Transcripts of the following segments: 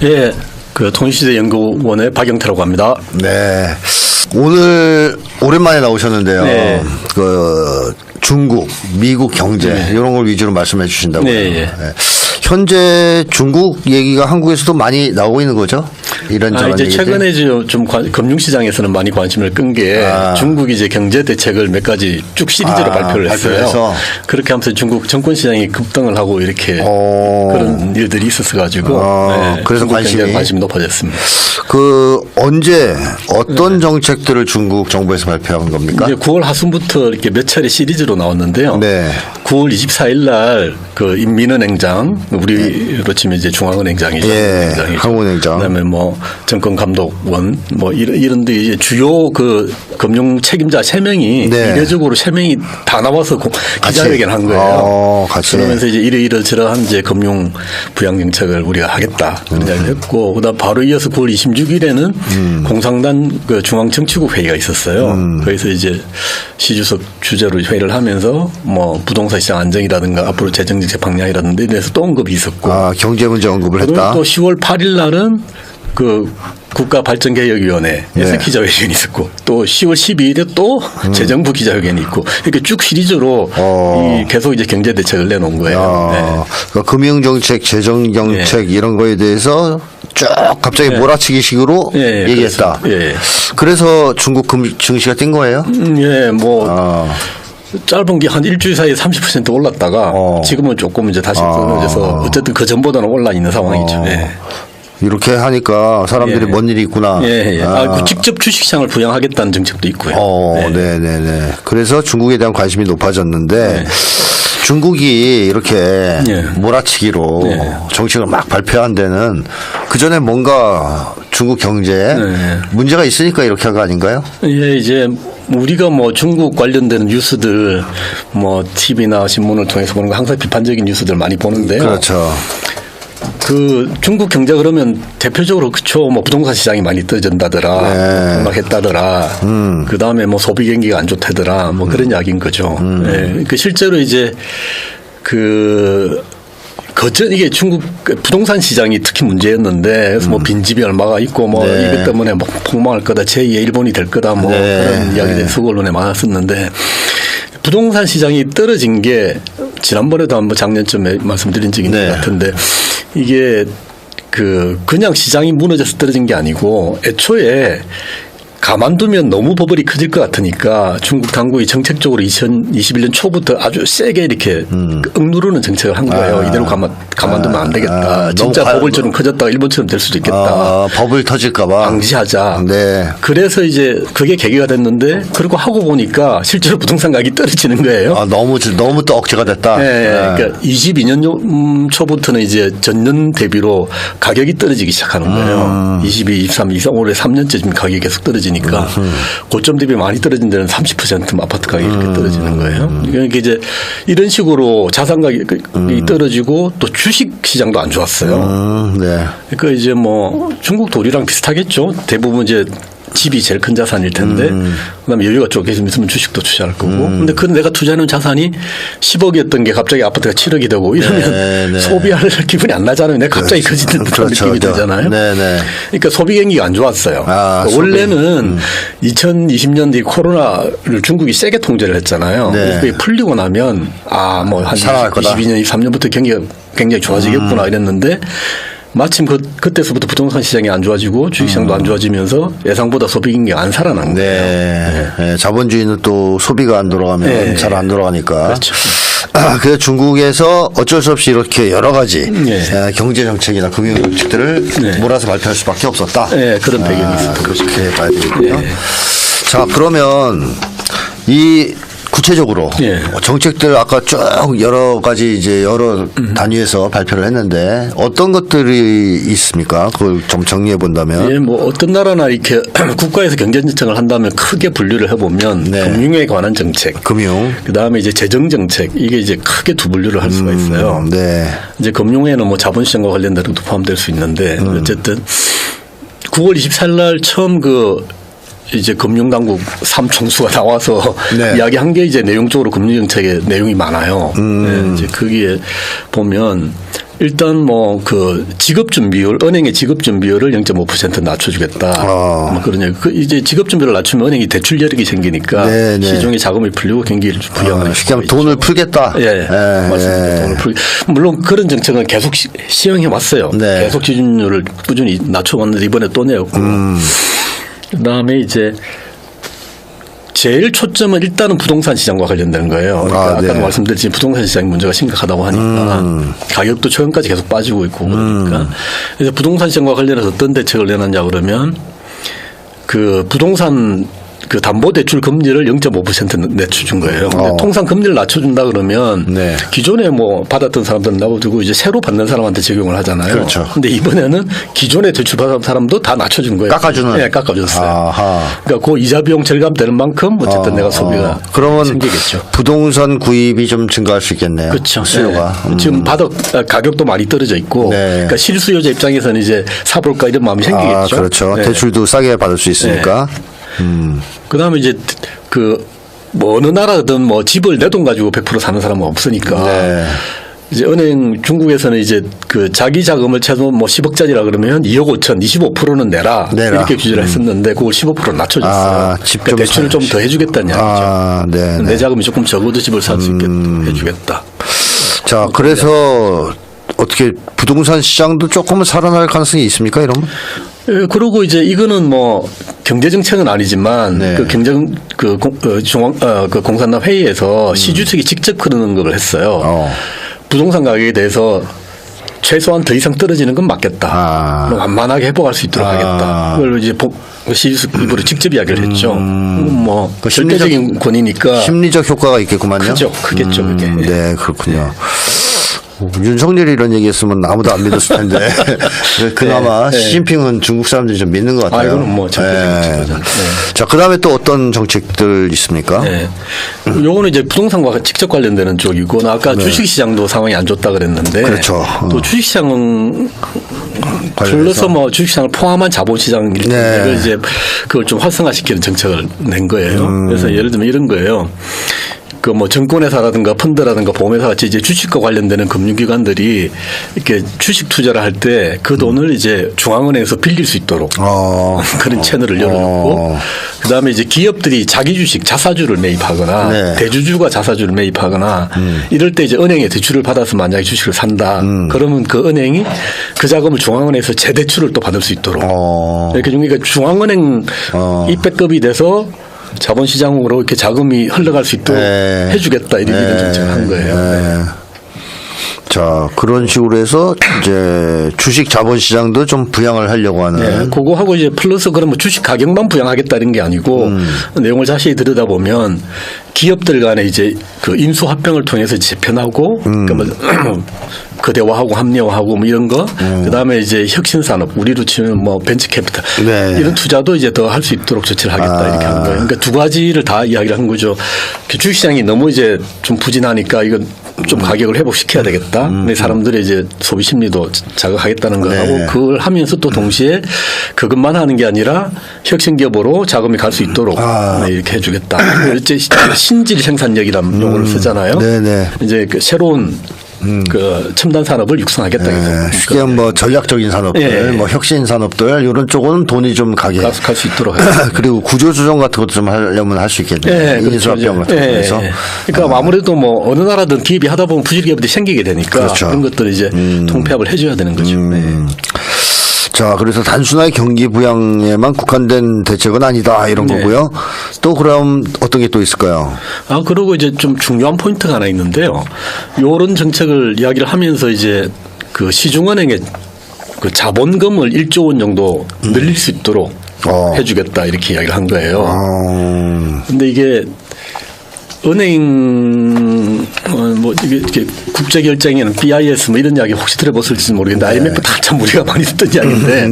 예, 그 통일시대연구원의 박영태라고 합니다. 네. 오늘 오랜만에 나오셨는데요. 네. 그 중국, 미국 경제 이런 걸 위주로 말씀해 주신다고요. 네, 예. 네. 현재 중국 얘기가 한국에서도 많이 나오고 있는 거죠? 이런저런 이제 얘기들? 최근에 좀 금융시장에서는 많이 관심을 끈 게 중국이 이제 경제 대책을 몇 가지 쭉 시리즈로 발표를 했어요. 발표해서? 그렇게 하면서 중국 정권시장이 급등을 하고 이렇게 그런 일들이 있었어가지고 네, 그래서 중국 관심이? 경제에 관심이 높아졌습니다. 그 언제 어떤 정책들을 중국 정부에서 발표한 겁니까? 이제 9월 하순부터 이렇게 몇 차례 시리즈로 나왔는데요. 네. 9월 24일 날 그 인민은행장 우리로 치면 이제 중앙은행장이죠. 예, 은행장이죠. 한국은행장. 그다음에 뭐 정권감독원 뭐 이런 데 이제 주요 그 금융 책임자 3명이 네. 이례적으로 3명이 다 나와서 기자회견을 한 거예요. 같이. 그러면서 이제 이러저러한 이제 금융 부양 정책을 우리가 하겠다 그런 이야기를 했고 그다음 바로 이어서 9월 26일에는 공상단 그 중앙정치국 회의가 있었어요. 그래서 이제 시주석 주재로 회의를 하면서 뭐 부동산 시장 안정이라든가 앞으로 재정정책 방향이라든가 이래서 또 언급이 있었고 경제 문제 언급을 그리고 했다. 또 10월 8일 날은 그 국가발전개혁위원회에서 기자회견이 있었고 또 10월 12일에 또 재정부 기자회견이 있고 이렇게 쭉 시리즈로 계속 이제 경제 대책을 내놓은 거예요. 네. 그러니까 금융정책, 재정정책 이런 거에 대해서 쭉 갑자기 몰아치기식으로 얘기했다. 그렇습니다. 예. 그래서 중국 증시가 뛴 거예요? 예, 뭐 짧은 게 한 일주일 사이에 30% 올랐다가 지금은 조금 이제 다시 떨어져서 어쨌든 그 전보다는 올라 있는 상황이죠. 예. 이렇게 하니까 사람들이 뭔 일이 있구나. 예, 예. 그 직접 주식시장을 부양하겠다는 정책도 있고요. 네네네. 그래서 중국에 대한 관심이 높아졌는데 중국이 이렇게 몰아치기로 정책을 막 발표한 데는 그 전에 뭔가 중국 경제에 문제가 있으니까 이렇게 한 거 아닌가요? 예, 이제 우리가 뭐 중국 관련되는 뉴스들 뭐 TV나 신문을 통해서 보는 거 항상 비판적인 뉴스들 많이 보는데요. 그렇죠. 그 중국 경제 그러면 대표적으로 그쵸 뭐 부동산 시장이 많이 떨어진다더라, 폭락했다더라, 그 다음에 뭐 소비 경기가 안 좋다더라, 뭐 그런 이야기인 거죠. 예, 그 실제로 이제 이게 중국 부동산 시장이 특히 문제였는데 그래서 뭐 빈집이 얼마가 있고 뭐 이것 때문에 뭐 폭망할 거다, 제2의 일본이 될 거다, 뭐 그런 이야기들이 서구 언론에 많았었는데. 부동산 시장이 떨어진 게 지난번에도 한번 작년쯤에 말씀드린 적이 있는 것 같은데 이게 그냥 시장이 무너져서 떨어진 게 아니고 애초에 가만두면 너무 버블이 커질 것 같으니까 중국 당국이 정책적으로 2021년 초부터 아주 세게 이렇게 억누르는 정책을 한 거예요. 이대로 가만두면 안 되겠다. 진짜 버블처럼 커졌다가 일본처럼 될 수도 있겠다. 버블 터질까 봐. 방지하자. 네. 그래서 이제 그게 계기가 됐는데 그리고 하고 보니까 실제로 부동산 가격이 떨어지는 거예요. 너무 또 억제가 됐다. 네. 그러니까 22년 초부터는 이제 전년 대비로 가격이 떨어지기 시작하는 거예요. 22, 23, 24, 올해 3년째 지금 가격이 계속 떨어지니까 고점 대비 많이 떨어진 데는 30% 아파트 가격이 이렇게 떨어지는 거예요. 그러니까 이제 이런 식으로 자산 가격이 떨어지고 또 주식 시장도 안 좋았어요. 네. 그러니까 이제 뭐 중국도 우리랑 비슷하겠죠. 대부분 이제 집이 제일 큰 자산일 텐데 그다음에 여유가 조금 있으면 주식도 투자할 거고 근데 그 내가 투자하는 자산이 10억이었던 게 갑자기 아파트가 7억이 되고 이러면 소비할 기분이 안 나잖아요. 내가 갑자기 커지는 듯한 느낌이 들잖아요. 그러니까 소비 경기가 안 좋았어요. 그러니까 원래는 2020년대 코로나를 중국이 세게 통제를 했잖아요. 그래서 그게 풀리고 나면 뭐 한 22년, 23년부터 경기가 굉장히 좋아지겠구나 이랬는데 마침 그때서부터 부동산 시장이 안 좋아지고 주식시장도 안 좋아지면서 예상보다 소비 경기가 안 살아난 거예요. 네. 자본주의는 또 소비가 안 돌아가면 잘 안 돌아가니까. 그렇죠. 그래서 중국에서 어쩔 수 없이 이렇게 여러 가지 경제 정책이나 금융 정책들을 몰아서 발표할 수밖에 없었다. 네, 그런 배경이 있었던 거죠. 그렇게 봐야 되겠군요. 자, 그러면 이 구체적으로 정책들 아까 쭉 여러 가지 이제 여러 단위에서 발표를 했는데 어떤 것들이 있습니까? 그걸 좀 정리해 본다면. 예, 뭐 어떤 나라나 이렇게 국가에서 경제 정책을 한다면 크게 분류를 해보면 금융에 관한 정책, 그다음에 이제 재정 정책 이게 이제 크게 두 분류를 할 수가 있어요. 이제 금융에는 뭐 자본시장과 관련된 것도 포함될 수 있는데 어쨌든 9월 24일 날 처음 이제 금융당국 3총수가 나와서 이야기한 게 이제 내용적으로 금융정책의 내용이 많아요. 이제 거기에 보면 일단 뭐 그 지급 준비율, 은행의 지급 준비율을 0.5% 낮춰주겠다. 뭐 그러냐. 그 이제 지급 준비를 낮추면 은행이 대출 여력이 생기니까 네네. 시중에 자금이 풀리고 경기를 부양하는. 쉽게 하면 돈을 풀겠다. 예, 맞습니다. 돈을 풀. 물론 그런 정책은 계속 시행해 왔어요. 네. 계속 지준율을 꾸준히 낮춰왔는데 이번에 또 내었고. 그다음에 이제. 제일 초점은 일단은 부동산 시장과 관련된 거예요. 그러니까 아까도 네. 말씀드렸지 부동산 시장 문제가 심각하다고 하니까 가격도 최근까지 계속 빠지고 있고 그러니까 그래서 부동산 시장과 관련해서 어떤 대책을 내놨냐 그러면 그 부동산 그 담보대출 금리를 0.5% 낮춰준 거예요. 근데 통상 금리를 낮춰준다 그러면 네. 기존에 기존에 뭐 받았던 사람들은 놔두고 이제 새로 받는 사람한테 적용을 하잖아요. 그렇죠. 근데 이번에는 기존에 대출 받은 사람도 다 낮춰준 거예요. 깎아주는? 네, 깎아줬어요. 아하. 그러니까 그 이자 비용 절감되는 만큼 어쨌든 내가 소비가 그러면 생기겠죠. 부동산 구입이 좀 증가할 수 있겠네요. 그렇죠. 수요가. 네. 지금 가격도 많이 떨어져 있고, 네. 그러니까 실수요자 입장에서는 이제 사볼까 이런 마음이 생기겠죠. 그렇죠. 네. 대출도 싸게 받을 수 있으니까. 그다음에 이제 뭐 어느 나라든 뭐 집을 내 돈 가지고 100% 사는 사람은 없으니까. 네. 이제 은행 중국에서는 이제 그 자기 자금을 최소 뭐 10억짜리라 그러면 2억 5천 25%는 내라 이렇게 규제를 했었는데 그걸 15% 낮춰줬어요. 집 그러니까 좀 대출을 좀 더 해주겠다는 이야기죠. 네. 내 자금이 조금 적어도 집을 살 수 있게 해주겠다. 자, 그래서 어떻게 부동산 시장도 조금은 살아날 가능성이 있습니까, 이러면? 예, 그리고 이제 이거는 뭐 경제 정책은 아니지만 네. 그 그 공산당 회의에서 시주석이 직접 그런 언급을 했어요. 부동산 가격에 대해서 최소한 더 이상 떨어지는 건 맞겠다. 완만하게 회복할 수 있도록 하겠다. 그걸 이제 시주석 입으로 직접 이야기를 했죠. 뭐 그 절대적인 권위니까 심리적 효과가 있겠구만요. 그죠, 크겠죠, 그게. 네, 그렇군요. 윤석열이 이런 얘기했으면 아무도 안 믿었을 텐데 그나마 시진핑은 중국 사람들이 좀 믿는 것 같아요. 이거는 뭐 절대적인 거죠. 자, 그다음에 또 어떤 정책들 있습니까? 네. 요거는 이제 부동산과 직접 관련되는 쪽이고 아까 주식시장도 상황이 안 좋다 그랬는데 그렇죠. 또 주식시장은 플러스 뭐 주식시장을 포함한 자본시장 이걸 이제 그걸 좀 활성화시키는 정책을 낸 거예요. 그래서 예를 들면 이런 거예요. 그 뭐 증권회사라든가 펀드라든가 보험회사 같이 이제 주식과 관련되는 금융기관들이 이렇게 주식 투자를 할 때 그 돈을 이제 중앙은행에서 빌릴 수 있도록 그런 채널을 열어놓고 그다음에 이제 기업들이 자기 주식 자사주를 매입하거나 대주주가 자사주를 매입하거나 이럴 때 이제 은행에 대출을 받아서 만약에 주식을 산다 그러면 그 은행이 그 자금을 중앙은행에서 재대출을 또 받을 수 있도록 이렇게 그러니까 중앙은행 입백급이 돼서 자본시장으로 이렇게 자금이 흘러갈 수 있도록 해주겠다 이런 정책을 한 거예요. 자, 그런 식으로 해서 이제 주식 자본시장도 좀 부양을 하려고 하는. 그거 하고 이제 플러스 그러면 주식 가격만 부양하겠다 이런 게 아니고 내용을 자세히 들여다보면 기업들 간에 이제 그 인수합병을 통해서 재편하고 그러니까 뭐 거대화하고 합리화하고 뭐 이런 거 그다음에 이제 혁신산업 우리로 치면 뭐 벤처캐피탈 이런 투자도 이제 더 할 수 있도록 조치를 하겠다 이렇게 하는 거예요. 그러니까 두 가지를 다 이야기를 한 거죠. 주식시장이 너무 이제 좀 부진하니까 이건 좀 가격을 회복시켜야 되겠다. 근데 사람들의 이제 소비 심리도 자극하겠다는 거하고 그걸 하면서 또 동시에 그것만 하는 게 아니라 혁신 기업으로 자금이 갈 수 있도록 이렇게 해주겠다. 이제 신질 생산력이라는 용어를 쓰잖아요. 이제 그 새로운 그 첨단 산업을 육성하겠다. 쉽게 뭐 전략적인 산업들, 뭐 혁신 산업들 이런 쪽은 돈이 좀 가게 갈 수 있도록. 그리고 구조 조정 같은 것도 좀 하려면 할 수 있겠네요. 인수합병 같은 거에서. 그러니까 아무래도 뭐 어느 나라든 기업이 하다 보면 부실 기업들이 생기게 되니까 그런 것들을 이제 통폐합을 해줘야 되는 거죠. 자, 그래서 단순하게 경기 부양에만 국한된 대책은 아니다 이런 거고요. 또 그럼 어떤 게 또 있을까요? 그리고 이제 좀 중요한 포인트가 하나 있는데요. 이런 정책을 이야기를 하면서 이제 그 시중은행의 그 자본금을 1조 원 정도 늘릴 수 있도록 해주겠다 이렇게 이야기를 한 거예요. 근데 이게 은행 뭐 이게 국제 결제에는 BIS 뭐 이런 이야기 혹시 들어보실지 모르겠는데 IMF 다 참 우리가 많이 듣던 이야기인데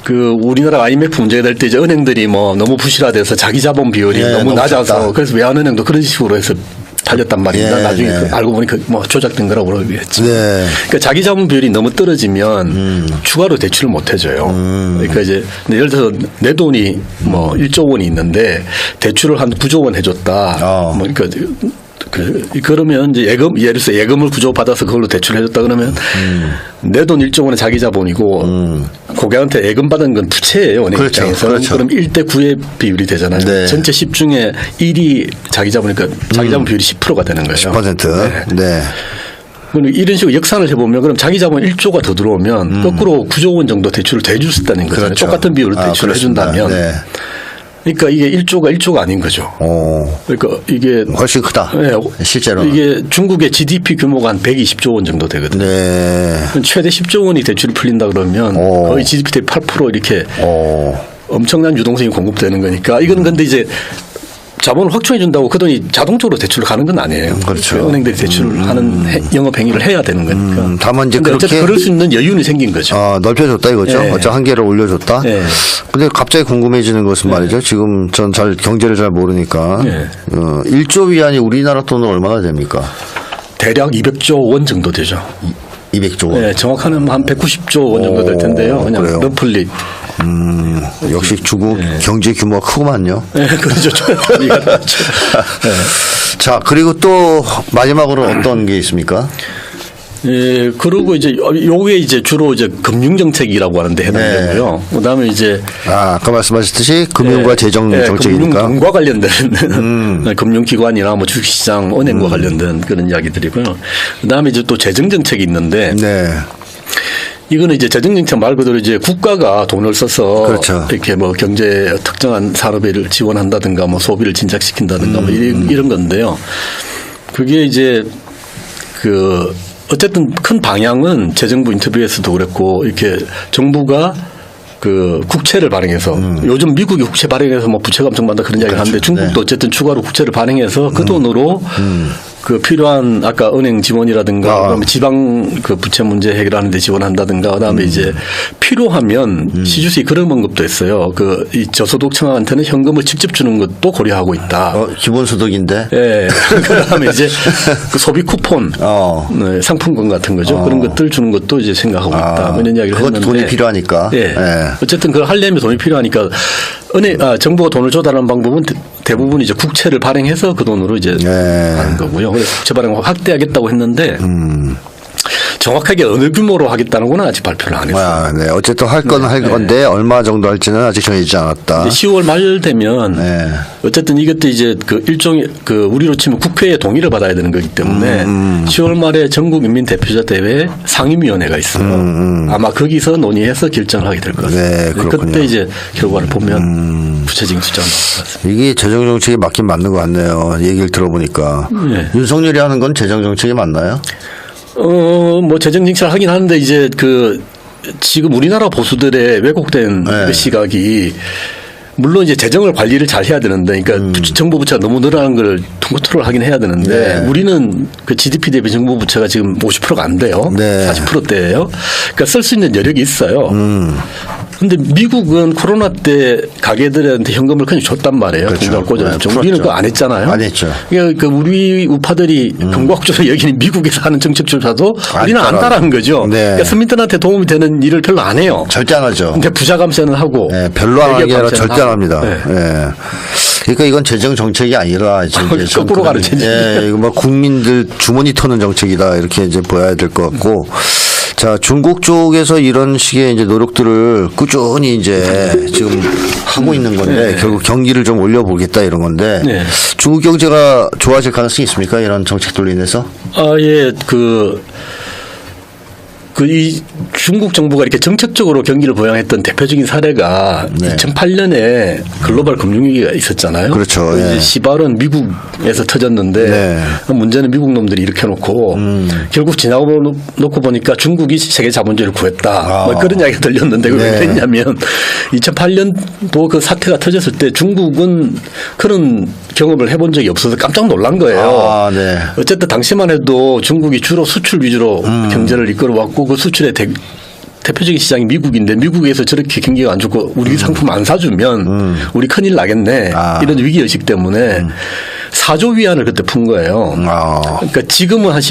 그 우리나라 IMF 문제가 될 때 이제 은행들이 뭐 너무 부실화돼서 자기 자본 비율이 너무 낮아서 작다. 그래서 외환은행도 그런 식으로 해서 팔렸단 말입니다. 나중에 알고 보니 뭐 조작된 거라고 그러겠지. 그러니까 자기 자본 비율이 너무 떨어지면 추가로 대출을 못 해줘요. 그러니까 이제 예를 들어서 내 돈이 뭐 1조 원이 있는데 대출을 한 9조 원 해줬다. 뭐 그러니까 그러면 이제 예를 들어서 예금을 구조받아서 그걸로 대출해줬다 그러면 내 돈 1조 원은 자기 자본이고 고객한테 예금 받은 건 부채예요. 은행 그렇죠. 입장에서. 그렇죠. 그럼 1대 9의 비율이 되잖아요. 네. 전체 10 중에 1이 자기 자본이니까 자기 자본 비율이 10%가 되는 거예요. 10%. 네. 이런 식으로 역산을 해보면 그럼 자기 자본 1조가 더 들어오면 거꾸로 9조 원 정도 대출을 더 해줄 수 있다는 거잖아요. 그렇죠. 똑같은 비율로 대출을 그렇습니다. 해준다면. 네. 그러니까 이게 1조가 아닌 거죠. 그러니까 이게 훨씬 크다. 네, 실제로. 이게 중국의 GDP 규모가 한 120조 원 정도 되거든요. 네. 최대 10조 원이 대출이 풀린다 그러면 거의 GDP 대비 8% 이렇게 엄청난 유동성이 공급되는 거니까 이건 근데 이제 자본을 확충해 준다고 그 돈이 자동적으로 대출을 가는 건 아니에요. 그렇죠. 은행들이 대출을 하는 영업 행위를 해야 되는 거니까. 다만 이제 근데 어쨌든 그렇게 그럴 수 있는 여유는 생긴 거죠. 넓혀줬다 이거죠. 네. 어쩌 한계를 올려줬다. 네. 근데 갑자기 궁금해지는 것은 말이죠. 지금 전 경제를 잘 모르니까 네. 1조 위안이 우리나라 돈으로 얼마나 됩니까? 대략 200조 원 정도 되죠. 200조 원. 네, 정확하는 한 190조 원 정도 될 텐데요. 그냥 그래요? 러플리. 역시 중국 경제 규모가 크구만요. 네, 그렇죠. 이해가 되죠. 네. 자, 그리고 또 마지막으로 어떤 게 있습니까? 예, 그리고 이제 요게 이제 주로 이제 금융 정책이라고 하는데 해당되고요. 그다음에 이제 아까 말씀하셨듯이 금융과 재정 정책이니까. 금융과 관련된 금융기관이나 뭐 주식시장, 은행과 관련된 그런 이야기들이고요. 그다음에 이제 또 재정 정책이 있는데 네. 이거는 이제 재정 정책 말 그대로 이제 국가가 돈을 써서 그렇죠. 이렇게 뭐 경제 특정한 산업을 지원한다든가 뭐 소비를 진작시킨다든가 뭐 이런 건데요. 그게 이제 어쨌든 큰 방향은 재정부 인터뷰에서도 그랬고 이렇게 정부가 그 국채를 발행해서 요즘 미국이 국채 발행해서 뭐 부채가 엄청 많다 그런 이야기를 하는데 중국도 어쨌든 추가로 국채를 발행해서 그 돈으로 그 필요한 아까 은행 지원이라든가 그다음에 지방 그 부채 문제 해결하는 데 지원한다든가 그다음에 이제 필요하면 시주시 그런 방법도 있어요. 그 이 저소득층한테는 현금을 직접 주는 것도 고려하고 있다. 기본소득인데. 예. 그다음에 이제 그 소비 쿠폰, 네, 상품권 같은 거죠. 그런 것들 주는 것도 이제 생각하고 있다. 뭐 이런 이야기를 그것도 했는데 돈이 필요하니까. 예. 예. 어쨌든 그걸 하려면 돈이 필요하니까 정부가 돈을 조달하는 방법은 대부분 이제 국채를 발행해서 그 돈으로 이제 하는 거고요. 그래서 국채 발행을 확대하겠다고 했는데 정확하게 어느 규모로 하겠다는 건 아직 발표를 안 했어요. 네. 어쨌든 할 건 할 건데 얼마 정도 할지는 아직 정해지지 않았다. 10월 말 되면 어쨌든 이것도 이제 그 일종의 그 우리로 치면 국회의 동의를 받아야 되는 거기 때문에 10월 말에 전국인민대표자 대회 상임위원회가 있어요. 아마 거기서 논의해서 결정을 하게 될 것 같습니다. 네, 그렇군요. 그때 이제 결과를 보면 구체적인 숫자가 나올 것 같습니다. 이게 재정정책이 맞긴 맞는 것 같네요. 얘기를 들어보니까. 네. 윤석열이 하는 건 재정정책이 맞나요? 뭐 재정 정책을 하긴 하는데 이제 지금 우리나라 보수들의 왜곡된 그 시각이 물론 이제 재정을 관리를 잘 해야 되는데 그러니까 정부 부채가 너무 늘어나는 걸 컨트롤 하긴 해야 되는데 우리는 그 GDP 대비 정부 부채가 지금 50%가 안 돼요. 40%대예요. 그러니까 쓸 수 있는 여력이 있어요. 근데 미국은 코로나 때 가게들한테 현금을 그냥 줬단 말이에요. 공장을 꽂아줬죠. 우리는 그거 안 했잖아요. 안 했죠. 그러니까 우리 우파들이 금과국적으로 여기는 미국에서 하는 정책조차도 우리는 안 따라하는 거죠. 그러니까 서민들한테 도움이 되는 일을 별로 안 해요. 절대 안 하죠. 근데 부자 감세는 하고. 별로 안 하는 게 아니라 절대 안 하고. 합니다. 네. 그러니까 이건 재정 정책이 아니라 이제 거꾸로 가는 정책. 이거 뭐 국민들 주머니 터는 정책이다 이렇게 이제 보여야 될 것 같고. 자, 중국 쪽에서 이런 식의 이제 노력들을 꾸준히 이제 지금 하고 있는 건데 결국 경기를 좀 올려보겠다 이런 건데 중국 경제가 좋아질 가능성이 있습니까? 이런 정책들로 인해서? 예, 이 중국 정부가 이렇게 정책적으로 경기를 부양했던 대표적인 사례가 2008년에 글로벌 금융위기가 있었잖아요. 그렇죠. 이제 시발은 미국에서 터졌는데 문제는 미국 놈들이 일으켜놓고 결국 지나고 놓고 보니까 중국이 세계 자본주의를 구했다. 뭐 그런 이야기가 들렸는데 왜 그랬냐면 2008년도 그 사태가 터졌을 때 중국은 그런 경험을 해본 적이 없어서 깜짝 놀란 거예요. 어쨌든 당시만 해도 중국이 주로 수출 위주로 경제를 이끌어왔고 그 수출의 대표적인 시장이 미국인데 미국에서 저렇게 경기가 안 좋고 우리 상품 안 사주면 우리 큰일 나겠네. 이런 위기의식 때문에 4조 위안을 그때 푼 거예요. 그러니까 지금은 한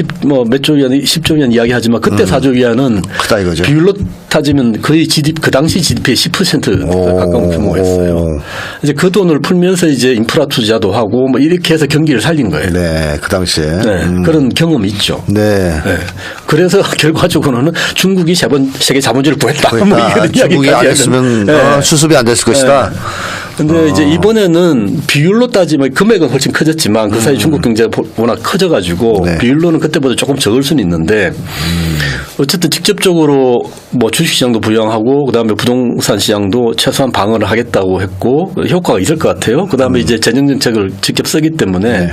몇 조 위안, 10조 위안 이야기하지만 그때 4조 위안은 크다 이거죠. 비율로 따지면 거의 GDP, 그 당시 GDP의 10% 가까운 규모였어요. 이제 그 돈을 풀면서 이제 인프라 투자도 하고 뭐 이렇게 해서 경기를 살린 거예요. 네, 그 당시에. 네, 그런 경험이 있죠. 네. 네. 그래서 결과적으로는 중국이 세계 자본주의를 구했다. 뭐 이런 중국이 안 이야기까지 했으면 네. 수습이 안 됐을 것이다. 근데 이제 이번에는 비율로 따지면 금액은 훨씬 커졌지만 그 사이 중국 경제가 워낙 커져가지고 네. 비율로는 그때보다 조금 적을 수는 있는데 어쨌든 직접적으로 뭐 주식시장도 부양하고 그다음에 부동산 시장도 최소한 방어를 하겠다고 했고 효과가 있을 것 같아요. 그다음에 이제 재정정책을 직접 쓰기 때문에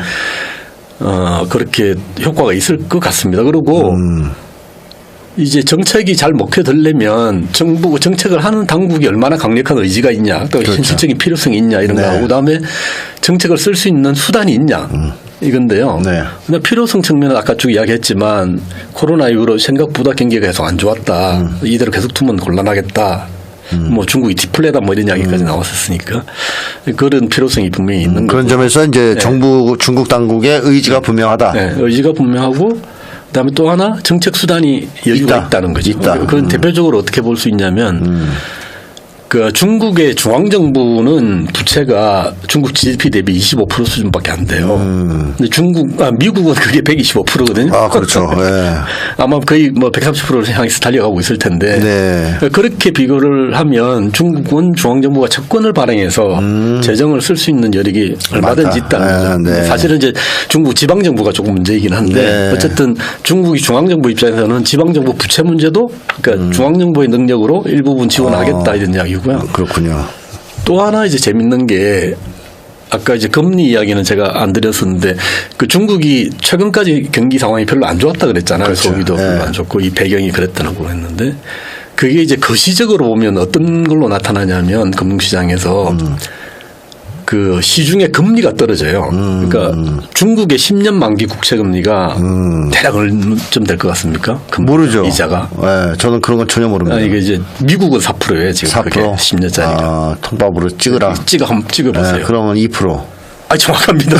그렇게 효과가 있을 것 같습니다. 그리고 이제 정책이 잘 먹혀들려면 정부 정책을 하는 당국이 얼마나 강력한 의지가 있냐, 또 그렇죠. 현실적인 필요성이 있냐 이런 네. 거하고 그다음에 정책을 쓸 수 있는 수단이 있냐 이건데요. 네. 근데 필요성 측면은 아까 쭉 이야기했지만 코로나 이후로 생각보다 경기가 계속 안 좋았다. 이대로 계속 두면 곤란하겠다. 뭐 중국이 디플레다 뭐 이런 이야기까지 나왔었으니까 그런 필요성이 분명히 있는 그런 거고. 점에서 이제 네. 정부 중국 당국의 의지가 분명하다. 네, 의지가 분명하고 그다음에 또 하나 정책 수단이 여유가 있다. 있다는 거죠. 있다. 그건 대표적으로 어떻게 볼 수 있냐면 그 중국의 중앙정부는 부채가 중국 GDP 대비 25% 수준밖에 안 돼요. 근데 미국은 그게 125%거든요. 아, 그렇죠. 네. 아마 거의 뭐 130%를 향해서 달려가고 있을 텐데 네. 그렇게 비교를 하면 중국은 중앙정부가 채권을 발행해서 재정을 쓸 수 있는 여력이 얼마든지 많다. 있다는 거죠. 네. 사실은 이제 중국 지방정부가 조금 문제이긴 한데 네. 어쨌든 중국이 중앙정부 입장에서는 지방정부 부채 문제도 그러니까 중앙정부의 능력으로 일부분 지원하겠다 이런 이야기고요. 그렇군요. 또 하나 이제 재밌는 게 아까 이제 금리 이야기는 제가 안 드렸었는데 그 중국이 최근까지 경기 상황이 별로 안 좋았다 그랬잖아요. 그렇죠. 소비도 네. 별로 안 좋고 이 배경이 그랬다고 했는데 그게 이제 거시적으로 보면 어떤 걸로 나타나냐면 금융시장에서 그 시중의 금리가 떨어져요. 그러니까 중국의 10년 만기 국채 금리가 대략 얼마쯤 될 것 같습니까? 모르죠. 이자가. 네, 저는 그런 건 전혀 모릅니다. 이게 이제 미국은 4%예요. 지금 4%? 그게 10년짜리가. 아, 통밥으로 찍으라. 한번 찍어보세요. 네, 그러면 2%. 아, 정확합니다.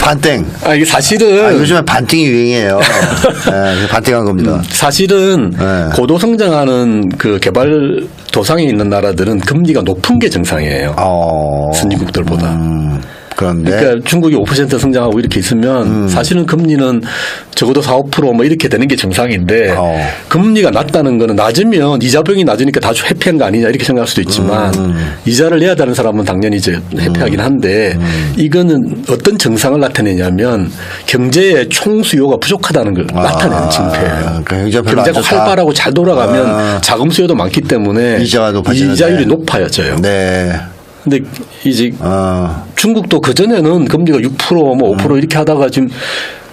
반땡. 이게 사실은 요즘에 반땡이 유행이에요. 네, 반땡한 겁니다. 사실은 네. 고도 성장하는 그 개발 도상에 있는 나라들은 금리가 높은 게 정상이에요. 선진국들보다. 그런데 그러니까 중국이 5% 성장하고 이렇게 있으면 사실은 금리는 적어도 4, 5%뭐 이렇게 되는 게 정상인데 금리가 낮다는 거는 낮으면 이자병이 낮으니까 다 회피한 거 아니냐 이렇게 생각할 수도 있지만 이자를 내야 되는 사람은 당연히 이제 회피하긴 한데 이거는 어떤 증상을 나타내냐면 경제의 총수요가 부족하다는 걸 나타내는 징표예요. 그러니까 경제가 활발하고 잘 돌아가면 자금 수요도 많기 때문에 이자가 높아지는데. 이자율이 높아져요. 네. 근데 이제 중국도 그전에는 금리가 6% 뭐 5% 이렇게 하다가 지금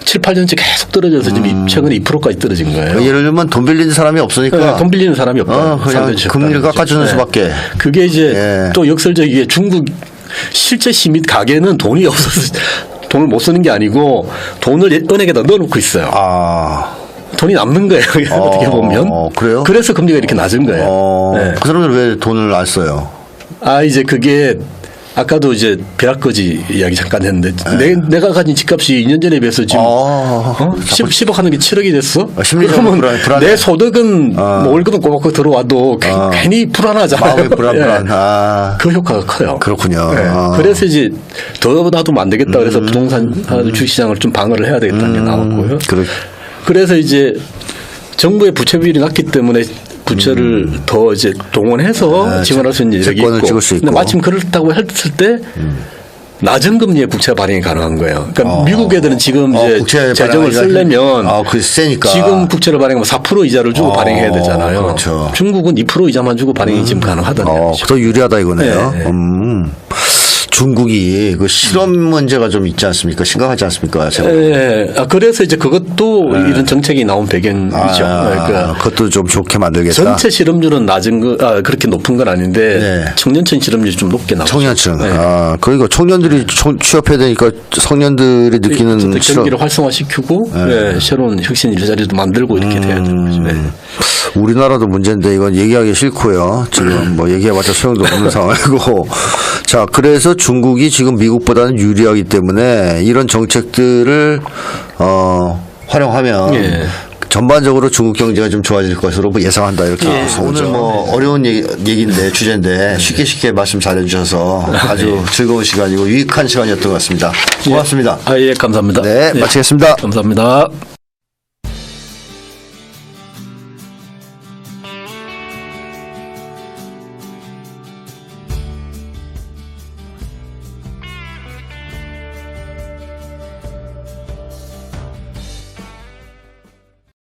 7, 8년째 계속 떨어져서 지금 최근에 2%까지 떨어진 거예요. 예를 들면 돈 빌리는 사람이 없으니까 네, 돈 빌리는 사람이 없다. 그냥 금리를 깎아주는 수밖에. 그게 이제 예. 또 역설적이게 중국 실제 시민 가게는 돈이 없어서 돈을 못 쓰는 게 아니고 돈을 은행에다 넣어놓고 있어요. 돈이 남는 거예요. 어떻게 보면. 그래요? 그래서 금리가 이렇게 낮은 거예요. 네. 그 사람들 왜 돈을 안 써요? 이제 그게 아까도 이제 벼락거지 이야기 잠깐 했는데 내가 가진 집값이 2년 전에 비해서 지금 10억 하는 게 7억이 됐어? 심리적으로 그러면 불안해. 내 소득은 뭐 월급은 꼬박꼬박 들어와도 괜히 불안하잖아요. 마음이 불안. 그 효과가 커요. 그렇군요. 네. 그래서 이제 더 놔두면 안 되겠다 그래서 부동산 주식시장을 좀 방어를 해야 되겠다는 게 나왔고요. 그래서 이제 정부의 부채 비율이 낮기 때문에 부채를 더 이제 동원해서 지원할 수 있는 여력이 채권을 있고. 찍을 수 있고. 근데 마침 그렇다고 했을 때 낮은 금리의 국채 발행이 가능한 거예요. 그러니까 미국 애들은 지금 이제 국채 재정을 발행하기가 쓰려면 그게 세니까. 지금 국채를 발행하면 4% 이자를 주고 발행해야 되잖아요. 그렇죠. 중국은 2% 이자만 주고 발행이 지금 가능하다는 거죠. 더 유리하다 이거네요. 네. 중국이 그 실업 문제가 좀 있지 않습니까? 심각하지 않습니까? 그래서 이제 그것도 이런 정책이 나온 배경이죠. 그러니까 그것도 좀 좋게 만들겠다. 전체 실업률은 낮은 거, 그렇게 높은 건 아닌데 청년층 실업률이 좀 높게 나오죠. 청년층. 그러니까 청년들이 취업해야 되니까 청년들이 느끼는 경기를 활성화시키고 새로운 혁신 일자리도 만들고 이렇게 돼야 되는 거죠. 우리나라도 문제인데 이건 얘기하기 싫고요. 지금 뭐 얘기해봤자 소용도 없는 상황이고. 자, 그래서 중국이 지금 미국보다는 유리하기 때문에 이런 정책들을 활용하면 전반적으로 중국 경제가 좀 좋아질 것으로 뭐 예상한다 이렇게 오늘 뭐 어려운 얘기인데 주제인데 쉽게 말씀 잘해주셔서 아주 즐거운 시간이고 유익한 시간이었던 것 같습니다. 고맙습니다. 예, 감사합니다. 네, 마치겠습니다. 감사합니다.